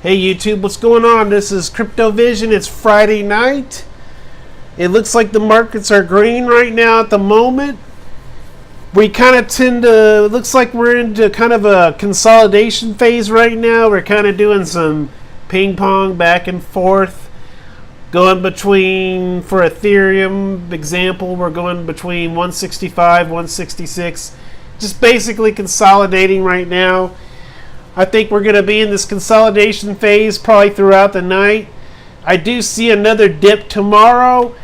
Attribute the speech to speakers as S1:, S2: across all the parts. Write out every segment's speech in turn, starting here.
S1: Hey YouTube, what's going on? This is Crypto Vision. It's Friday night. It looks like the markets are green right now at the moment. We kind of it looks like we're into kind of a consolidation phase right now. We're kind of doing some ping pong back and forth. Going between, for Ethereum example, we're going between 165, 166. Just basically consolidating right now. I think we're going to be in this consolidation phase probably throughout the night. I do see another dip tomorrow.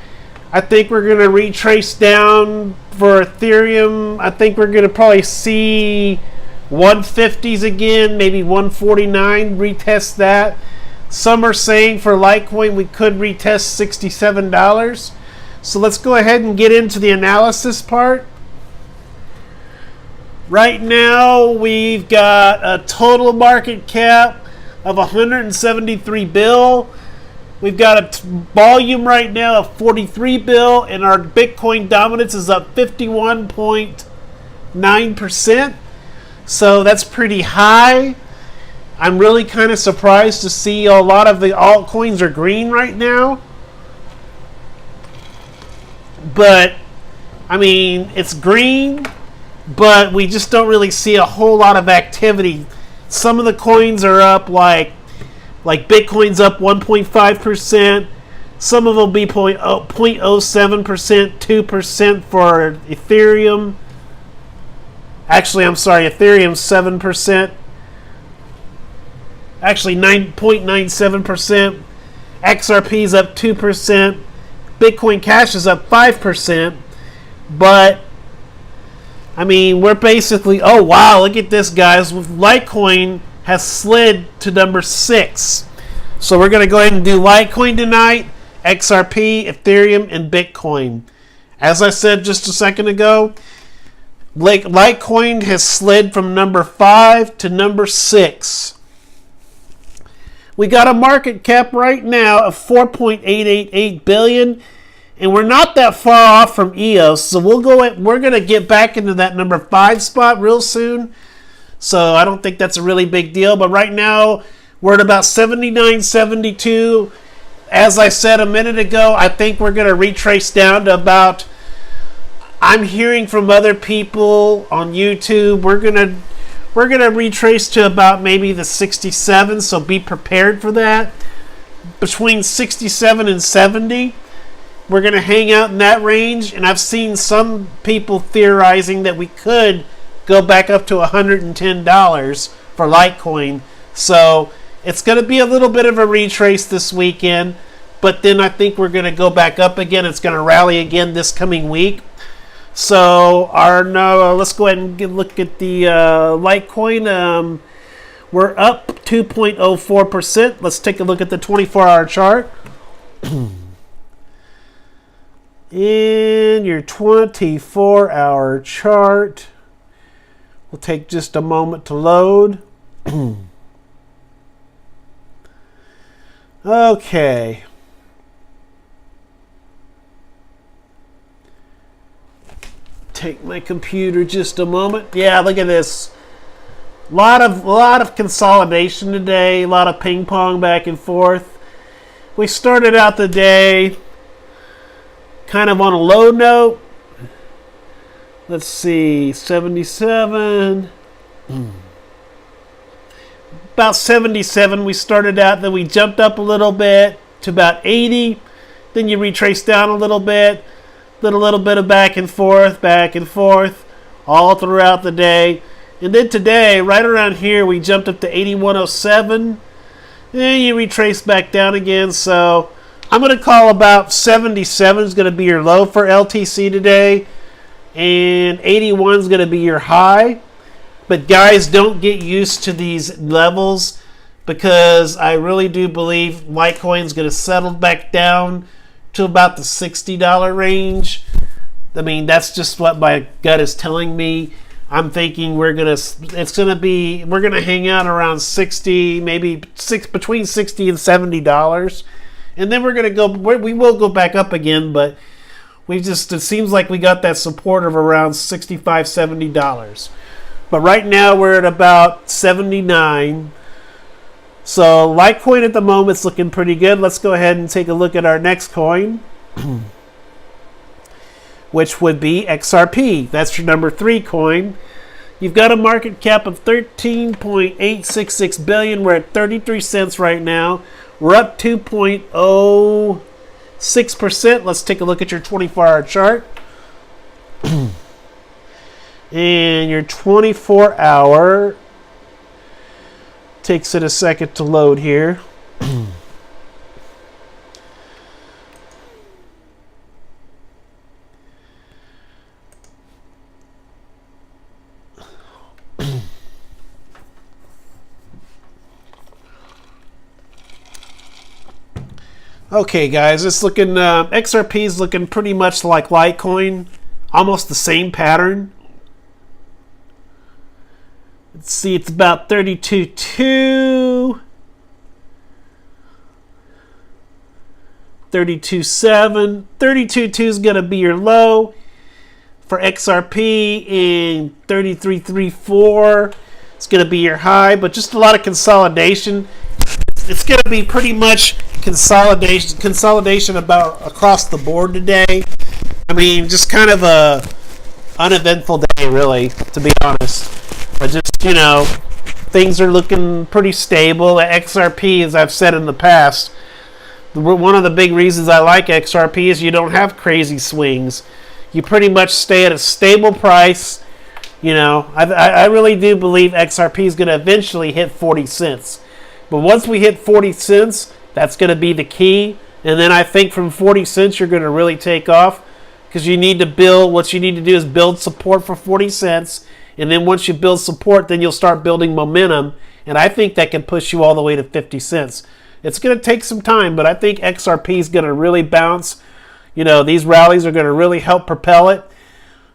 S1: I think we're going to retrace down for Ethereum. I think we're going to probably see 150s again, maybe 149, retest that. Some are saying for Litecoin we could retest $67. So let's go ahead and get into the analysis part. Right now, we've got a total market cap of 173 bill. We've got a volume right now of 43 bill, and our Bitcoin dominance is up 51.9%. So that's pretty high. I'm really kind of surprised to see a lot of the altcoins are green right now. But, I mean, it's green, but we just don't really see a whole lot of activity. Some of the coins are up, like Bitcoin's up 1.5%. Some of them will be 0.07%, 2% for Ethereum. Actually, I'm sorry, Ethereum's 7%. Actually, 9.97%. XRP's up 2%. Bitcoin Cash is up 5%. But I mean, we're basically, oh wow, look at this, guys. Litecoin has slid to number 6. So we're going to go ahead and do Litecoin tonight, XRP, Ethereum, and Bitcoin. As I said just a second ago, Litecoin has slid from number 5 to number 6. We got a market cap right now of 4.888 billion. And we're not that far off from EOS, so we're going to get back into that number 5 spot real soon. So I don't think that's a really big deal. But right now, we're at about 79.72. As I said a minute ago, I think we're going to retrace down to about, I'm hearing from other people on YouTube, we're going to retrace to about maybe the 67, so be prepared for that. Between 67 and 70. We're going to hang out in that range, and I've seen some people theorizing that we could go back up to $110 for Litecoin. So it's going to be a little bit of a retrace this weekend, but then I think we're going to go back up again. It's going to rally again this coming week. So let's go ahead and look at the Litecoin. We're up 2.04%. Let's take a look at the 24-hour chart. In your 24-hour chart, will take just a moment to load. Okay. Take my computer just a moment. Yeah, look at this. Lot of consolidation today. A lot of ping pong back and forth. We started out the day kind of on a low note. Let's see, 77. About 77 we started out, then we jumped up a little bit to about 80. Then you retrace down a little bit. Then a little bit of back and forth, all throughout the day. And then today, right around here, we jumped up to 8107. Then you retrace back down again, so I'm going to call about 77 is going to be your low for LTC today, and 81 is going to be your high. But guys, don't get used to these levels, because I really do believe Litecoin is going to settle back down to about the $60 range. I mean, that's just what my gut is telling me. I'm thinking we're going to hang out around 60, maybe between 60 and $70. And then we will go back up again, but it seems like we got that support of around $65, $70. But right now we're at about 79. So Litecoin at the moment is looking pretty good. Let's go ahead and take a look at our next coin, which would be XRP. That's your number 3 coin. You've got a market cap of 13.866 billion. We're at 33 cents right now. We're up 2.06%. Let's take a look at your 24-hour chart. And your 24-hour takes it a second to load here. Okay, guys, it's looking XRP is looking pretty much like Litecoin, almost the same pattern. Let's see, it's about 32.2, 32.7. 32.2 is going to be your low for XRP, and 33.34 is going to be your high, but just a lot of consolidation. It's going to be pretty much consolidation about across the board today. I mean, just kind of a uneventful day, really, to be honest. But just, things are looking pretty stable. XRP, as I've said in the past, one of the big reasons I like XRP is you don't have crazy swings. You pretty much stay at a stable price. I really do believe XRP is going to eventually hit 40 cents. But once we hit 40 cents, that's going to be the key. And then I think from 40 cents, you're going to really take off, because what you need to do is build support for 40 cents. And then once you build support, then you'll start building momentum. And I think that can push you all the way to 50 cents. It's going to take some time, but I think XRP is going to really bounce. These rallies are going to really help propel it.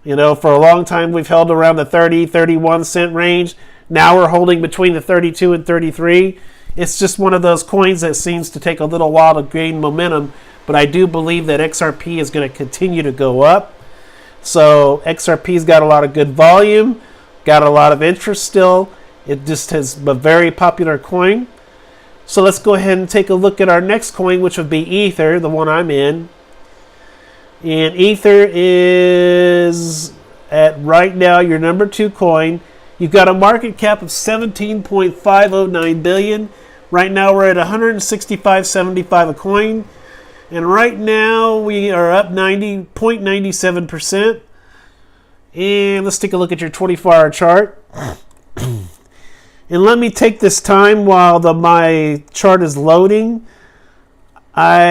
S1: For a long time, we've held around the 30, 31 cent range. Now we're holding between the 32 and 33. It's just one of those coins that seems to take a little while to gain momentum. But I do believe that XRP is going to continue to go up. So XRP's got a lot of good volume. Got a lot of interest still. It just has a very popular coin. So let's go ahead and take a look at our next coin, which would be Ether, the one I'm in. And Ether is at right now your number 2 coin. You've got a market cap of 17.509 billion. Right now we're at 165.75 a coin. And right now we are up 90.97%. And let's take a look at your 24-hour chart. And let me take this time while my chart is loading. I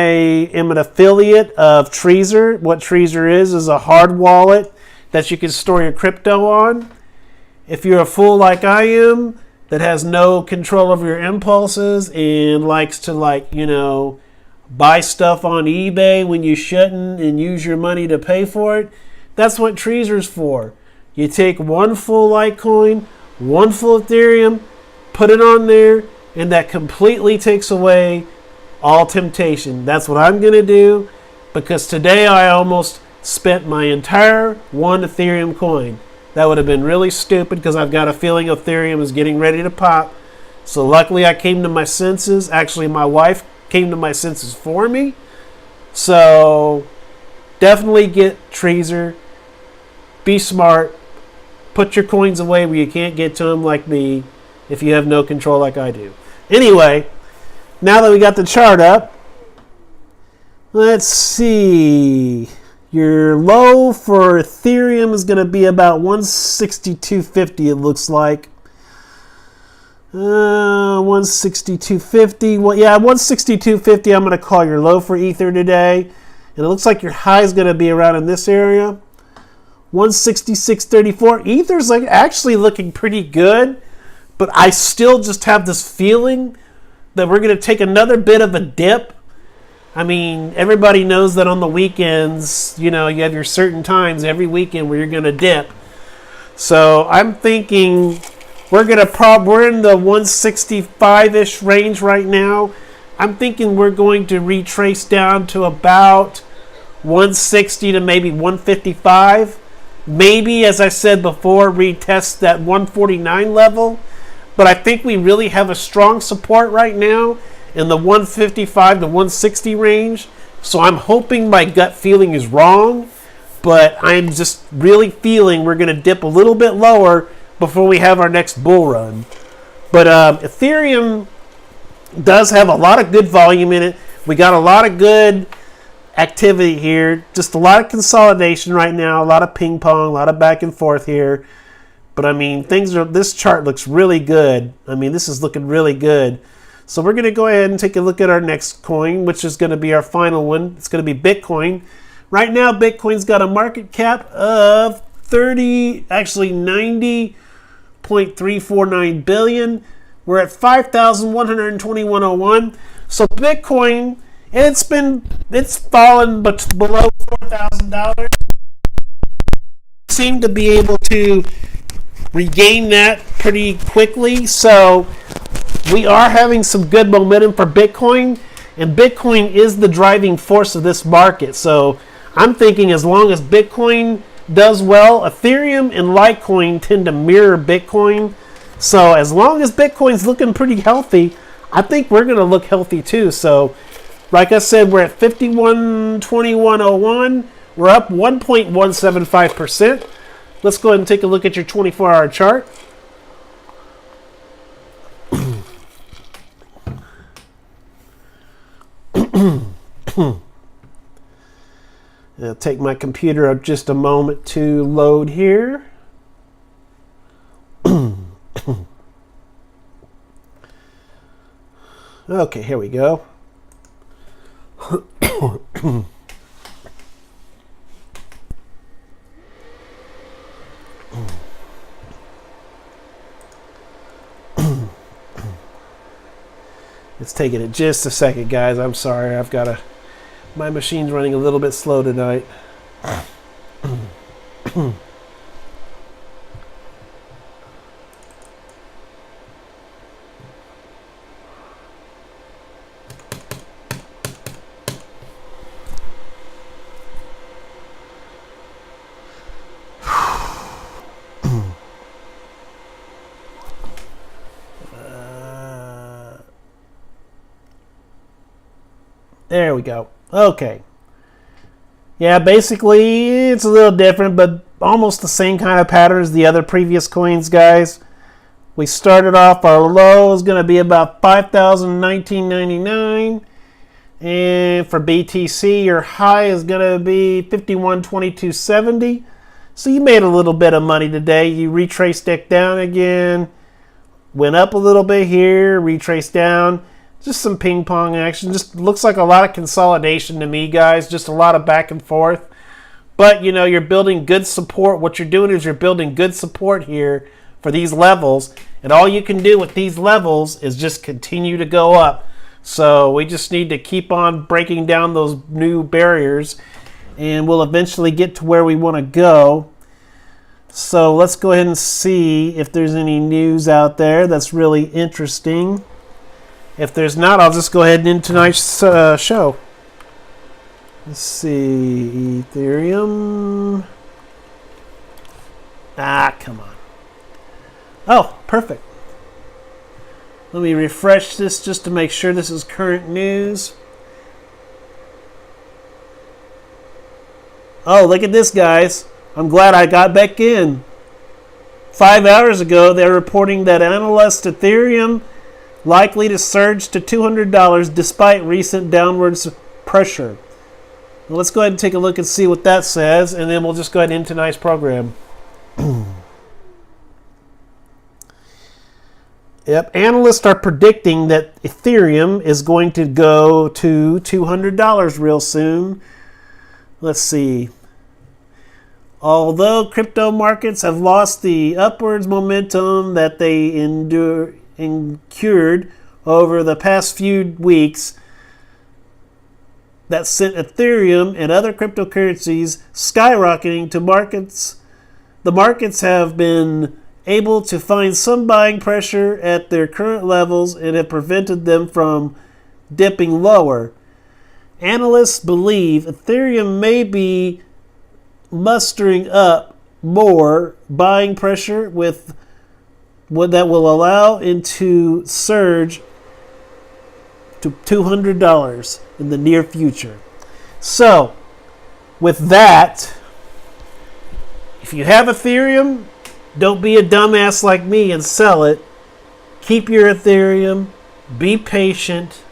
S1: am an affiliate of Trezor. What Trezor is a hard wallet that you can store your crypto on. If you're a fool like I am, that has no control over your impulses and likes to buy stuff on eBay when you shouldn't and use your money to pay for it, that's what Trezor's for. You take one full Litecoin, one full Ethereum, put it on there, and that completely takes away all temptation. That's what I'm going to do, because today I almost spent my entire one Ethereum coin. That would have been really stupid, because I've got a feeling Ethereum is getting ready to pop. So luckily I came to my senses. Actually, my wife came to my senses for me. So definitely get Trezor. Be smart. Put your coins away where you can't get to them like me, if you have no control like I do. Anyway, now that we got the chart up, let's see. Your low for Ethereum is going to be about 162.50, it looks like. 162.50. Well, yeah, 162.50 I'm going to call your low for Ether today. And it looks like your high is going to be around in this area. 166.34. Ether's actually looking pretty good, but I still just have this feeling that we're going to take another bit of a dip. I mean, everybody knows that on the weekends, you have your certain times every weekend where you're going to dip. So I'm thinking we're in the 165-ish range right now. I'm thinking we're going to retrace down to about 160 to maybe 155. Maybe, as I said before, retest that 149 level. but I think we really have a strong support right now in the 155 to 160 range. So I'm hoping my gut feeling is wrong, but I'm just really feeling we're going to dip a little bit lower before we have our next bull run. But Ethereum does have a lot of good volume in it. We got a lot of good activity here. Just a lot of consolidation right now, a lot of ping pong, a lot of back and forth here. But I mean, this chart looks really good. I mean, this is looking really good. So we're going to go ahead and take a look at our next coin, which is going to be our final one. It's going to be Bitcoin. Right now, Bitcoin's got a market cap of 90.349 billion. We're at 5,121.01. So Bitcoin, it's fallen but below $4,000. Seem to be able to regain that pretty quickly. So we are having some good momentum for Bitcoin, and Bitcoin is the driving force of this market. So I'm thinking as long as Bitcoin does well, Ethereum and Litecoin tend to mirror Bitcoin. So as long as Bitcoin's looking pretty healthy, I think we're going to look healthy too. So like I said, we're at 5121.01. We're up 1.175%. Let's go ahead and take a look at your 24-hour chart. It'll take my computer just a moment to load here. Okay, here we go. It's taking it just a second, guys. I'm sorry. My machine's running a little bit slow tonight. There we go. Okay. Yeah, basically it's a little different, but almost the same kind of pattern as the other previous coins, guys. We started off, our low is going to be about 5,019.99. And for BTC, your high is going to be 5122.70. So you made a little bit of money today. You retraced it down again. Went up a little bit here, retraced down. Just some ping pong action. Just looks like a lot of consolidation to me, guys. Just a lot of back and forth. But, you know, you're building good support. What you're doing is you're building good support here for these levels. And all you can do with these levels is just continue to go up. So we just need to keep on breaking down those new barriers. And we'll eventually get to where we want to go. So let's go ahead and see if there's any news out there that's really interesting. If there's not, I'll just go ahead and end tonight's show. Let's see. Ethereum. Come on. Oh, perfect. Let me refresh this just to make sure this is current news. Oh, look at this, guys. I'm glad I got back in. 5 hours ago, they're reporting that analysts Ethereum likely to surge to $200 despite recent downwards pressure. Well, let's go ahead and take a look and see what that says, and then we'll just go ahead and end tonight's program. Yep, analysts are predicting that Ethereum is going to go to $200 real soon. Let's see. Although crypto markets have lost the upwards momentum that they incurred over the past few weeks, that sent Ethereum and other cryptocurrencies skyrocketing to markets. The markets have been able to find some buying pressure at their current levels and have prevented them from dipping lower. Analysts believe Ethereum may be mustering up more buying pressure with that will allow into surge to $200 in the near future. So, with that, if you have Ethereum, don't be a dumbass like me and sell it. Keep your Ethereum. Be patient.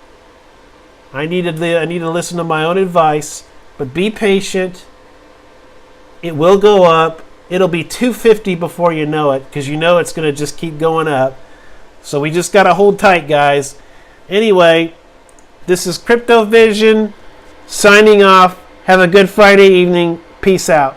S1: I need to listen to my own advice, but be patient. It will go up. It'll be 250 before you know it, because you know it's going to just keep going up. So we just got to hold tight, guys. Anyway, this is Crypto Vision signing off. Have a good Friday evening. Peace out.